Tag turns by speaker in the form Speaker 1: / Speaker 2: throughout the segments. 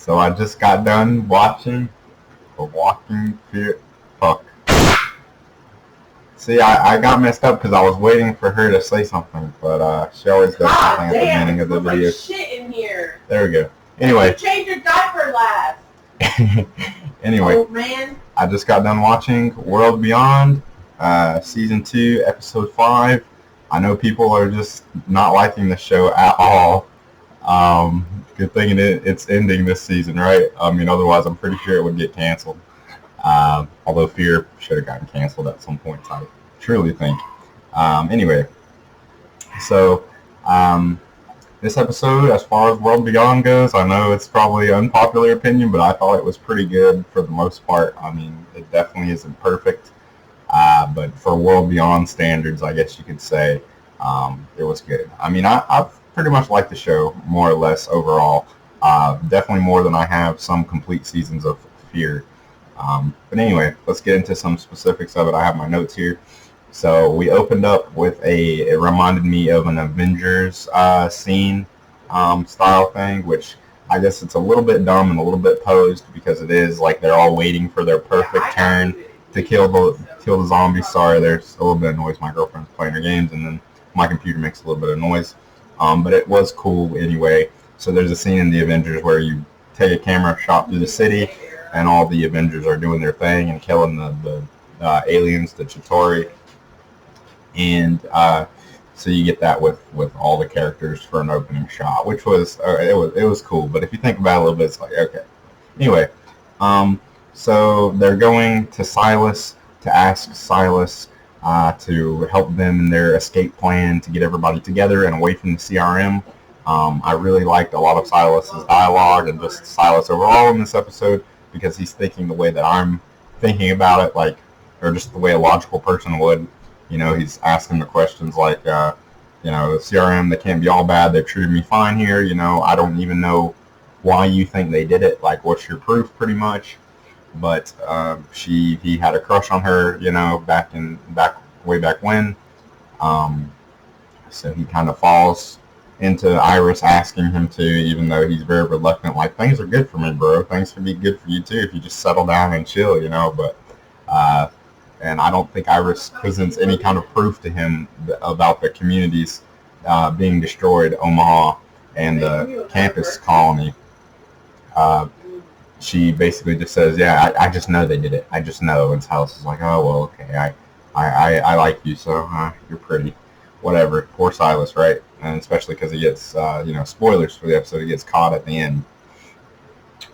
Speaker 1: So I just got done watching The Walking Fear. Fuck. See, I got messed up because I was waiting for her to say something, but she always does something at the beginning of the video.
Speaker 2: Shit in here.
Speaker 1: There we go. Anyway.
Speaker 2: You changed your diaper last.
Speaker 1: Anyway.
Speaker 2: Old man.
Speaker 1: I just got done watching World Beyond, Season 2, Episode 5. I know people are just not liking the show at all. Good thing it's ending this season, right? I mean, otherwise I'm pretty sure it would get canceled. Although Fear should have gotten canceled at some point, I truly think. Anyway, so this episode, as far as World Beyond goes, I know it's probably an unpopular opinion, but I thought it was pretty good for the most part. I mean, it definitely isn't perfect, but for World Beyond standards, I guess you could say it was good. I mean, I've pretty much liked the show, more or less, overall. Definitely more than I have some complete seasons of Fear. But anyway, let's get into some specifics of it. I have my notes here. So we opened up with it reminded me of an Avengers scene style thing, which I guess it's a little bit dumb and a little bit posed because it is like they're all waiting for their perfect turn to kill the zombies. Sorry, there's a little bit of noise. My girlfriend's playing her games, and then my computer makes a little bit of noise. But it was cool anyway. So there's a scene in the Avengers where you take a camera shot through the city, and all the Avengers are doing their thing and killing the aliens, the Chitauri. And so you get that with all the characters for an opening shot, which was it was cool. But if you think about it a little bit, it's like, okay. Anyway, so they're going to Silas to ask Silas to help them in their escape plan to get everybody together and away from the CRM. I really liked a lot of Silas's dialogue and just Silas overall in this episode because he's thinking the way that I'm thinking about it, like, or just the way a logical person would. You know, he's asking the questions like, the CRM, they can't be all bad. They've treated me fine here. You know, I don't even know why you think they did it. Like, what's your proof, pretty much? But he had a crush on her, you know, way back when. So he kind of falls into Iris asking him to, even though he's very reluctant. Like, things are good for me, bro. Things can be good for you too if you just settle down and chill, you know. But and I don't think Iris presents any kind of proof to him about the communities being destroyed, Omaha and the campus colony. She basically just says, yeah, I just know they did it. I just know. And Silas is like, oh, well, okay, I like you, so you're pretty. Whatever. Poor Silas, right? And especially because he gets, spoilers for the episode, he gets caught at the end.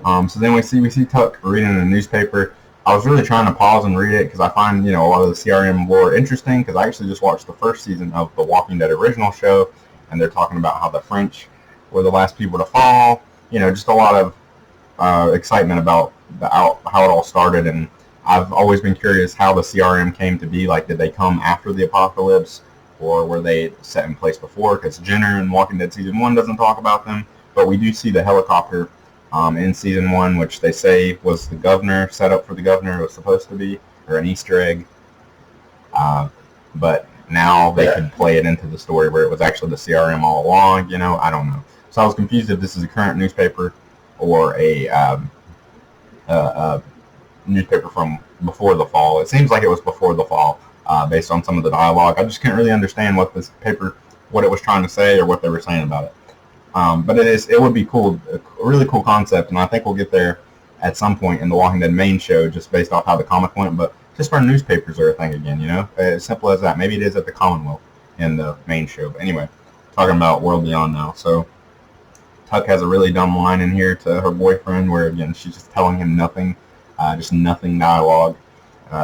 Speaker 1: So then we see Tuck reading a newspaper. I was really trying to pause and read it because I find, a lot of the CRM lore interesting because I actually just watched the first season of the Walking Dead original show, and they're talking about how the French were the last people to fall. Just a lot of excitement about how it all started, and I've always been curious how the CRM came to be. Like, did they come after the apocalypse, or were they set in place before? Because Jenner in Walking Dead Season 1 doesn't talk about them, but we do see the helicopter in Season 1, which they say was the governor, set up for the governor, it was supposed to be, or an Easter egg. But now they could play it into the story where it was actually the CRM all along, I don't know. So I was confused if this is a current newspaper or a newspaper from before the fall. It seems like it was before the fall, based on some of the dialogue. I just couldn't really understand what this paper, what it was trying to say or what they were saying about it. But it would be cool, a really cool concept, and I think we'll get there at some point in the Walking Dead main show, just based off how the comic went. But just for newspapers are a thing again, as simple as that. Maybe it is at the Commonwealth in the main show. But anyway, talking about World Beyond now. So Tuck has a really dumb line in here to her boyfriend, where again she's just telling him nothing, just nothing dialogue.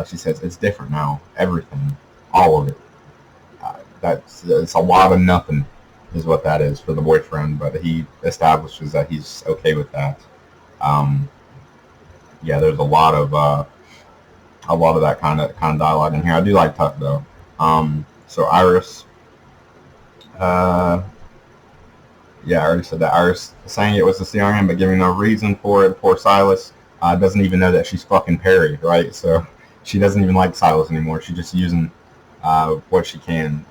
Speaker 1: She says, "It's different now, everything, all of it." It's a lot of nothing, is what that is for the boyfriend, but he establishes that he's okay with that. There's a lot of that kind of dialogue in here. I do like Tuck though. So Iris, I already said that. Iris saying it was the CRM, but giving no reason for it. Poor Silas doesn't even know that she's fucking Perry, right? So she doesn't even like Silas anymore. She's just using what she can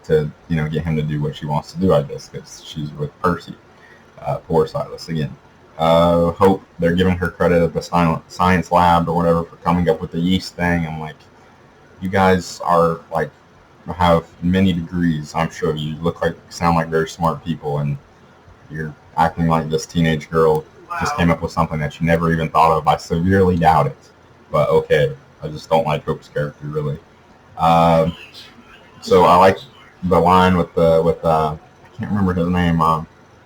Speaker 1: to get him to do what she wants to do, I guess, because she's with Percy. Poor Silas again. Hope they're giving her credit at the science lab or whatever for coming up with the yeast thing. I'm like, you guys are like have many degrees. I'm sure you sound like very smart people, and you're acting like this teenage girl just came up with something that you never even thought of. I severely doubt it, but okay. I just don't like Hope's character really. Um, so I like the line with I can't remember his name.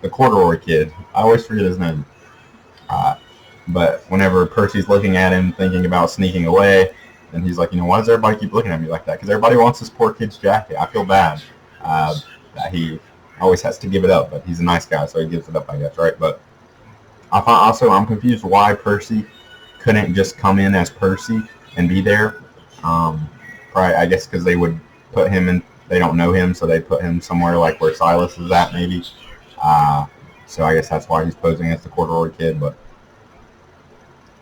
Speaker 1: The corduroy kid. I always forget his name. Uh, but whenever Percy's looking at him, thinking about sneaking away, and he's like, why does everybody keep looking at me like that? Because everybody wants this poor kid's jacket. I feel bad that he always has to give it up, but he's a nice guy, so he gives it up, I guess, right? But I thought also I'm confused why Percy couldn't just come in as Percy and be there. Probably, I guess because they would put him in. They don't know him, so they put him somewhere like where Silas is at, maybe. So I guess that's why he's posing as the corduroy kid. But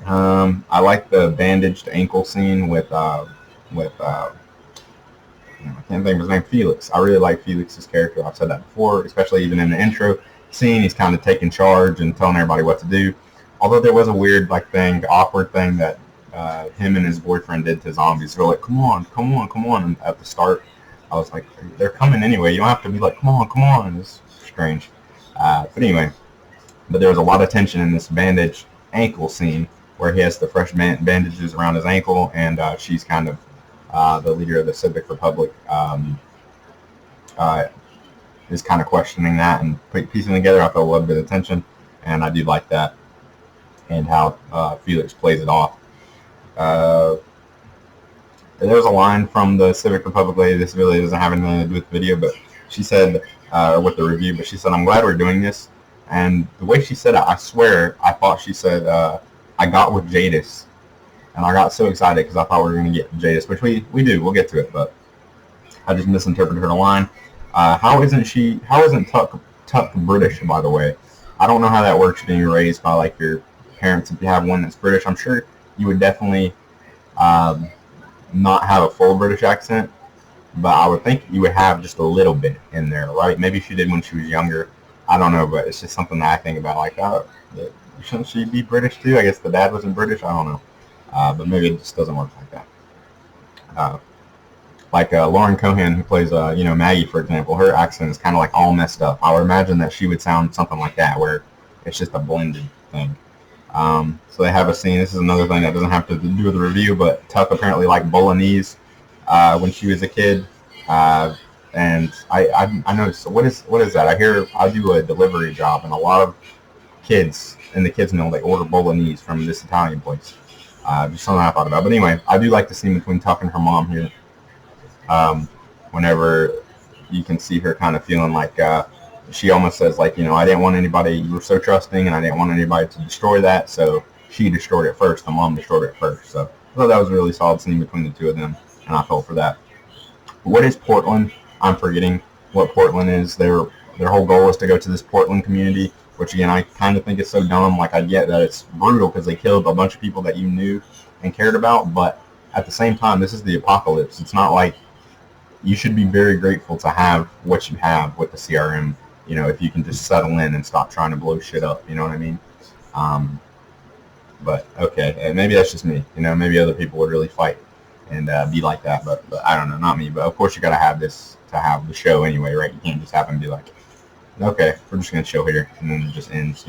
Speaker 1: I like the bandaged ankle scene with I can't think of his name, Felix. I really like Felix's character. I've said that before, especially even in the intro scene. He's kind of taking charge and telling everybody what to do. Although there was a weird awkward thing that him and his boyfriend did to zombies. They're like, come on, come on, come on. And at the start, I was like, they're coming anyway. You don't have to be like, come on, come on. It's strange. But anyway, there was a lot of tension in this bandage ankle scene where he has the fresh bandages around his ankle, and she's kind of the leader of the Civic Republic is kind of questioning that and piecing together. I felt a little bit of tension, and I do like that and how Felix plays it off. There was a line from the Civic Republic lady. This really doesn't have anything to do with the video, but she said, with the review, but she said, I'm glad we're doing this. And the way she said it, I swear, I thought she said, I got with Jadis. And I got so excited because I thought we were going to get Jadis, which we do. We'll get to it, but I just misinterpreted her line. How isn't Tuck British, by the way? I don't know how that works being raised by like your parents. If you have one that's British, I'm sure you would definitely not have a full British accent, but I would think you would have just a little bit in there, right? Maybe she did when she was younger. I don't know, but it's just something that I think about, like, shouldn't she be British too? I guess the dad wasn't British. I don't know, but maybe it just doesn't work like that. Lauren Cohan, who plays, Maggie, for example, her accent is kind of like all messed up. I would imagine that she would sound something like that, where it's just a blended thing. So they have a scene. This is another thing that doesn't have to do with the review, but Tuck apparently liked bolognese when she was a kid. And I noticed, what is that? I do a delivery job, and a lot of kids in the kids meal, they order bolognese from this Italian place. Just something I thought about. But anyway, I do like the scene between Tuck and her mom here. Whenever you can see her kind of feeling like she almost says, like, I didn't want anybody, you were so trusting, and I didn't want anybody to destroy that, so she destroyed it first. The mom destroyed it first. So I thought that was a really solid scene between the two of them, and I felt for that. What is Portland? I'm forgetting what Portland is. Their whole goal is to go to this Portland community, which, again, I kind of think is so dumb. Like, I get that it's brutal because they killed a bunch of people that you knew and cared about, but at the same time, this is the apocalypse. It's not like you should be very grateful to have what you have with the CRM, if you can just settle in and stop trying to blow shit up, you know what I mean? But, okay, and maybe that's just me. Maybe other people would really fight and be like that, but I don't know, not me. But, of course, you got to have this to have the show anyway, right? You can't just happen to be like, okay, we're just going to chill here, and then it just ends,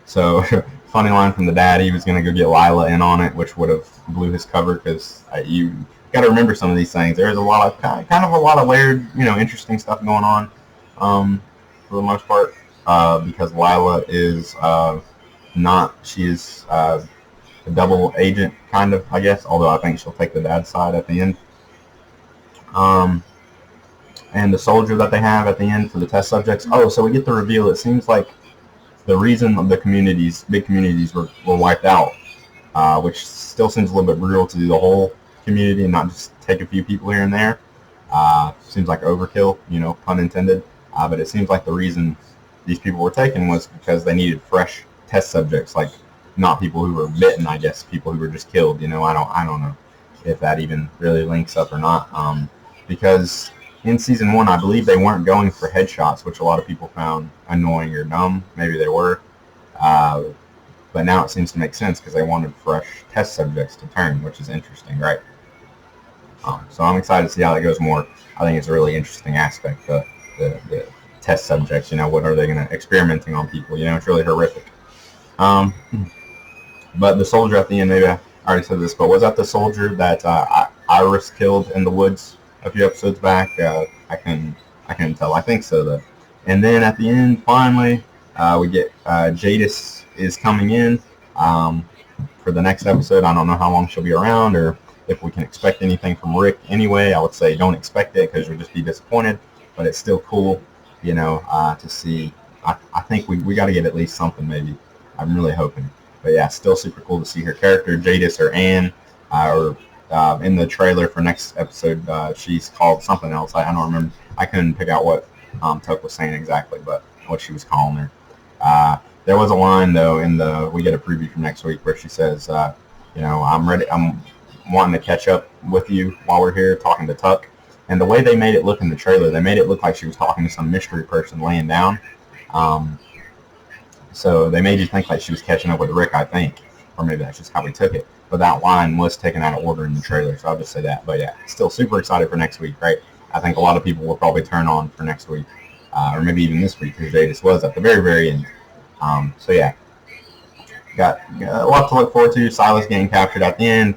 Speaker 1: So, funny line from the dad, he was going to go get Lila in on it, which would have blew his cover, because you got to remember some of these things. There's a lot of, kind of a lot of layered, interesting stuff going on, for the most part, because Lila is she is a double agent, kind of, I guess, although I think she'll take the dad's side at the end. And the soldier that they have at the end for the test subjects. Oh, so we get the reveal. It seems like the reason the big communities were wiped out, which still seems a little bit brutal to do the whole community and not just take a few people here and there. Seems like overkill, pun intended. But it seems like the reason these people were taken was because they needed fresh test subjects, like not people who were bitten, I guess, people who were just killed. I don't know if that even really links up or not. Because, in season 1, I believe they weren't going for headshots, which a lot of people found annoying or dumb. Maybe they were. But now it seems to make sense because they wanted fresh test subjects to turn, which is interesting, right? So I'm excited to see how that goes more. I think it's a really interesting aspect of the test subjects. What are they going to experimenting on people? It's really horrific. But the soldier at the end, maybe I already said this, but was that the soldier that Iris killed in the woods a few episodes back? I can tell. I think so, though. And then at the end, finally, we get Jadis is coming in for the next episode. I don't know how long she'll be around or if we can expect anything from Rick anyway. I would say don't expect it because you'll just be disappointed. But it's still cool, to see. I think we got to get at least something, maybe. I'm really hoping. But yeah, still super cool to see her character, Jadis or Anne, or in the trailer for next episode, she's called something else. I don't remember. I couldn't pick out what Tuck was saying exactly, but what she was calling her. There was a line though we get a preview for next week where she says, I'm ready. I'm wanting to catch up with you while we're here talking to Tuck. And the way they made it look in the trailer, they made it look like she was talking to some mystery person laying down. So they made you think like she was catching up with Rick, I think. Or maybe that's just how we took it. But that line was taken out of order in the trailer, so I'll just say that. But yeah, still super excited for next week, right? I think a lot of people will probably turn on for next week. Or maybe even this week, because Jadis was at the very, very end. So yeah, got a lot to look forward to. Silas getting captured at the end.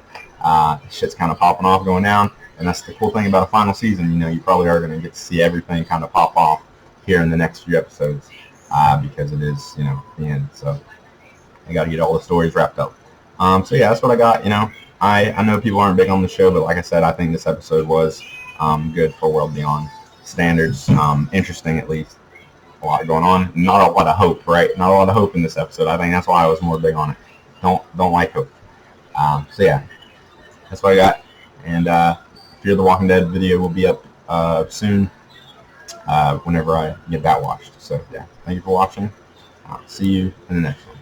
Speaker 1: Shit's kind of popping off, going down. And that's the cool thing about a final season. You probably are going to get to see everything kind of pop off here in the next few episodes because it is, the end. So I got to get all the stories wrapped up. So yeah, that's what I got. I know people aren't big on the show, but like I said, I think this episode was good for World Beyond standards. Interesting, at least. A lot going on. Not a lot of hope, right? Not a lot of hope in this episode. I think that's why I was more big on it. Don't like hope. So yeah, that's what I got. And Fear the Walking Dead video will be up soon whenever I get that watched. So yeah, thank you for watching. See you in the next one.